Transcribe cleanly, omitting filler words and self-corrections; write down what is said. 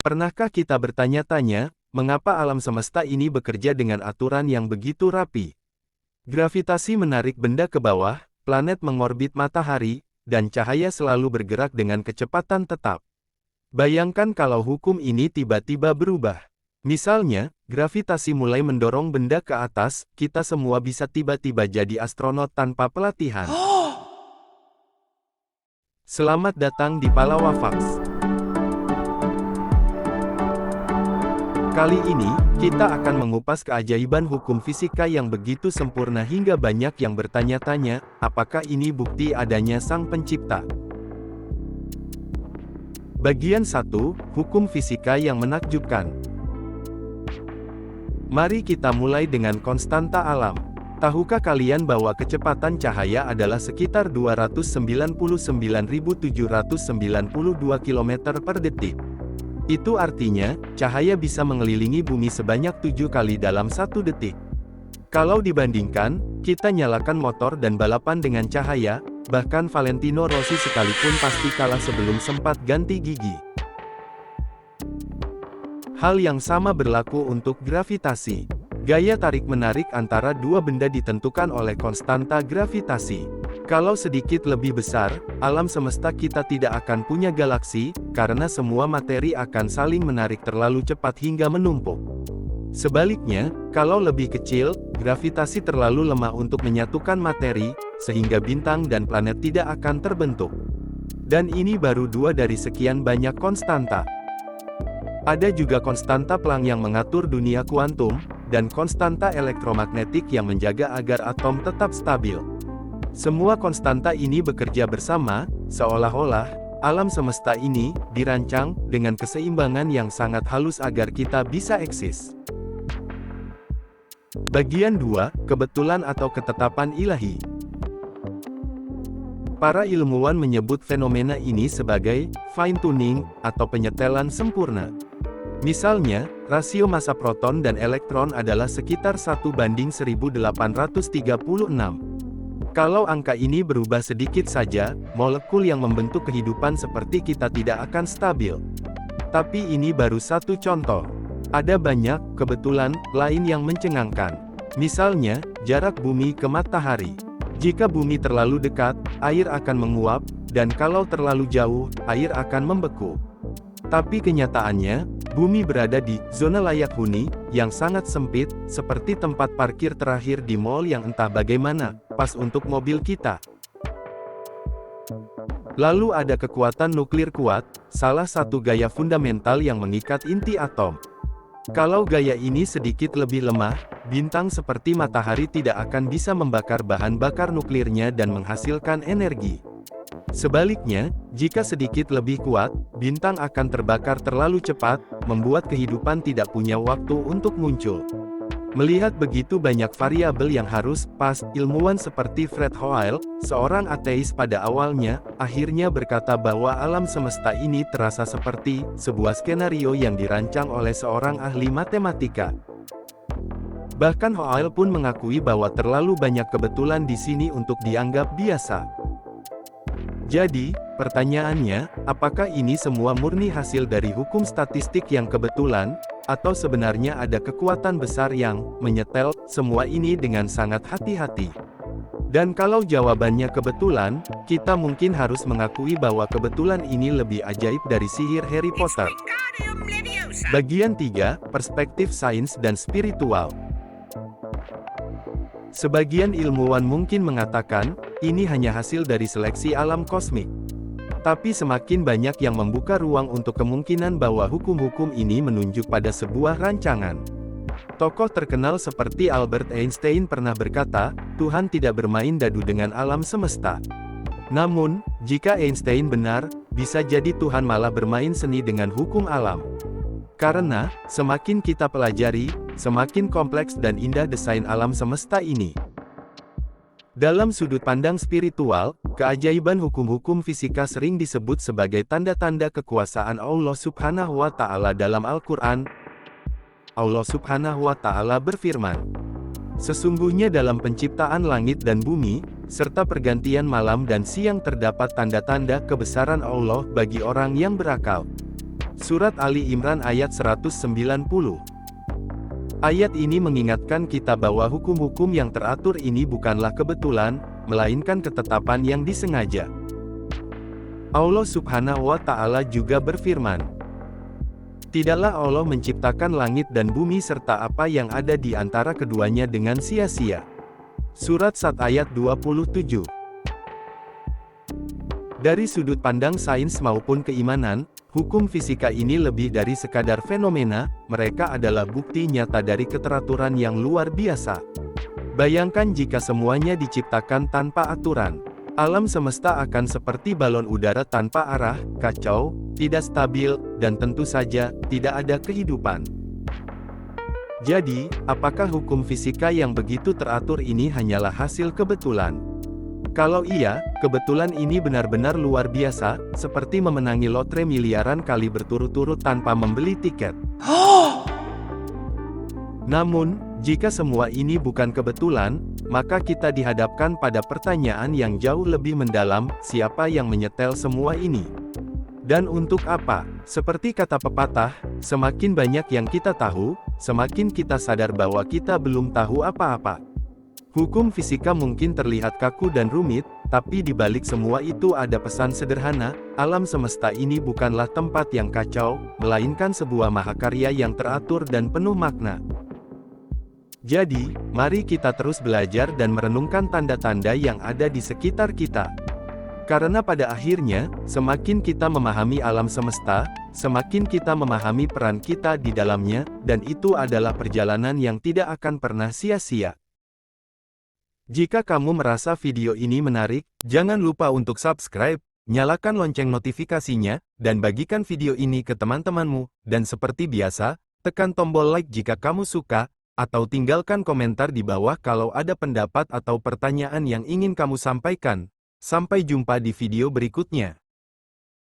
Pernahkah kita bertanya-tanya, mengapa alam semesta ini bekerja dengan aturan yang begitu rapi? Gravitasi menarik benda ke bawah, planet mengorbit matahari, dan cahaya selalu bergerak dengan kecepatan tetap. Bayangkan kalau hukum ini tiba-tiba berubah. Misalnya, gravitasi mulai mendorong benda ke atas, kita semua bisa tiba-tiba jadi astronot tanpa pelatihan. Selamat datang di Palawafax. Kali ini, kita akan mengupas keajaiban hukum fisika yang begitu sempurna hingga banyak yang bertanya-tanya, apakah ini bukti adanya Sang Pencipta? Bagian 1, Hukum Fisika yang Menakjubkan. Mari kita mulai dengan konstanta alam. Tahukah kalian bahwa kecepatan cahaya adalah sekitar 299.792 km per detik? Itu artinya, cahaya bisa mengelilingi bumi sebanyak 7 kali dalam 1 detik. Kalau dibandingkan, kita nyalakan motor dan balapan dengan cahaya, bahkan Valentino Rossi sekalipun pasti kalah sebelum sempat ganti gigi. Hal yang sama berlaku untuk gravitasi. Gaya tarik-menarik antara dua benda ditentukan oleh konstanta gravitasi. Kalau sedikit lebih besar, alam semesta kita tidak akan punya galaksi, karena semua materi akan saling menarik terlalu cepat hingga menumpuk. Sebaliknya, kalau lebih kecil, gravitasi terlalu lemah untuk menyatukan materi, sehingga bintang dan planet tidak akan terbentuk. Dan ini baru dua dari sekian banyak konstanta. Ada juga konstanta Planck yang mengatur dunia kuantum, dan konstanta elektromagnetik yang menjaga agar atom tetap stabil. Semua konstanta ini bekerja bersama, seolah-olah alam semesta ini dirancang dengan keseimbangan yang sangat halus agar kita bisa eksis. Bagian 2, Kebetulan atau Ketetapan Ilahi. Para ilmuwan menyebut fenomena ini sebagai fine-tuning atau penyetelan sempurna. Misalnya, rasio massa proton dan elektron adalah sekitar 1:1836. Kalau angka ini berubah sedikit saja, molekul yang membentuk kehidupan seperti kita tidak akan stabil. Tapi ini baru satu contoh. Ada banyak kebetulan lain yang mencengangkan. Misalnya, jarak bumi ke matahari. Jika bumi terlalu dekat, air akan menguap, dan kalau terlalu jauh, air akan membeku. Tapi kenyataannya, bumi berada di zona layak huni yang sangat sempit, seperti tempat parkir terakhir di mall yang entah bagaimana pas untuk mobil kita. Lalu ada kekuatan nuklir kuat, salah satu gaya fundamental yang mengikat inti atom. Kalau gaya ini sedikit lebih lemah, bintang seperti matahari tidak akan bisa membakar bahan bakar nuklirnya dan menghasilkan energi. Sebaliknya, jika sedikit lebih kuat, bintang akan terbakar terlalu cepat, membuat kehidupan tidak punya waktu untuk muncul. Melihat begitu banyak variabel yang harus pas, ilmuwan seperti Fred Hoyle, seorang ateis pada awalnya, akhirnya berkata bahwa alam semesta ini terasa seperti sebuah skenario yang dirancang oleh seorang ahli matematika. Bahkan Hoyle pun mengakui bahwa terlalu banyak kebetulan di sini untuk dianggap biasa. Jadi, pertanyaannya, apakah ini semua murni hasil dari hukum statistik yang kebetulan, atau sebenarnya ada kekuatan besar yang menyetel semua ini dengan sangat hati-hati? Dan kalau jawabannya kebetulan, kita mungkin harus mengakui bahwa kebetulan ini lebih ajaib dari sihir Harry Potter. Bagian 3, Perspektif Sains dan Spiritual. Sebagian ilmuwan mungkin mengatakan, ini hanya hasil dari seleksi alam kosmik. Tapi semakin banyak yang membuka ruang untuk kemungkinan bahwa hukum-hukum ini menunjuk pada sebuah rancangan. Tokoh terkenal seperti Albert Einstein pernah berkata, Tuhan tidak bermain dadu dengan alam semesta. Namun, jika Einstein benar, bisa jadi Tuhan malah bermain seni dengan hukum alam. Karena, semakin kita pelajari, semakin kompleks dan indah desain alam semesta ini. Dalam sudut pandang spiritual, keajaiban hukum-hukum fisika sering disebut sebagai tanda-tanda kekuasaan Allah Subhanahu wa Ta'ala dalam Al-Quran. Allah Subhanahu wa Ta'ala berfirman, "Sesungguhnya dalam penciptaan langit dan bumi, serta pergantian malam dan siang terdapat tanda-tanda kebesaran Allah bagi orang yang berakal." Surat Ali Imran ayat 190. Ayat ini mengingatkan kita bahwa hukum-hukum yang teratur ini bukanlah kebetulan, melainkan ketetapan yang disengaja. Allah Subhanahu wa Ta'ala juga berfirman, "Tidaklah Allah menciptakan langit dan bumi serta apa yang ada di antara keduanya dengan sia-sia." Surat Sad ayat 27. Dari sudut pandang sains maupun keimanan, hukum fisika ini lebih dari sekadar fenomena, mereka adalah bukti nyata dari keteraturan yang luar biasa. Bayangkan jika semuanya diciptakan tanpa aturan. Alam semesta akan seperti balon udara tanpa arah, kacau, tidak stabil, dan tentu saja, tidak ada kehidupan. Jadi, apakah hukum fisika yang begitu teratur ini hanyalah hasil kebetulan? Kalau iya, kebetulan ini benar-benar luar biasa, seperti memenangi lotre miliaran kali berturut-turut tanpa membeli tiket. Namun, jika semua ini bukan kebetulan, maka kita dihadapkan pada pertanyaan yang jauh lebih mendalam, siapa yang menyetel semua ini? Dan untuk apa? Seperti kata pepatah, semakin banyak yang kita tahu, semakin kita sadar bahwa kita belum tahu apa-apa. Hukum fisika mungkin terlihat kaku dan rumit, tapi di balik semua itu ada pesan sederhana, alam semesta ini bukanlah tempat yang kacau, melainkan sebuah mahakarya yang teratur dan penuh makna. Jadi, mari kita terus belajar dan merenungkan tanda-tanda yang ada di sekitar kita. Karena pada akhirnya, semakin kita memahami alam semesta, semakin kita memahami peran kita di dalamnya, dan itu adalah perjalanan yang tidak akan pernah sia-sia. Jika kamu merasa video ini menarik, jangan lupa untuk subscribe, nyalakan lonceng notifikasinya, dan bagikan video ini ke teman-temanmu, dan seperti biasa, tekan tombol like jika kamu suka, atau tinggalkan komentar di bawah kalau ada pendapat atau pertanyaan yang ingin kamu sampaikan. Sampai jumpa di video berikutnya.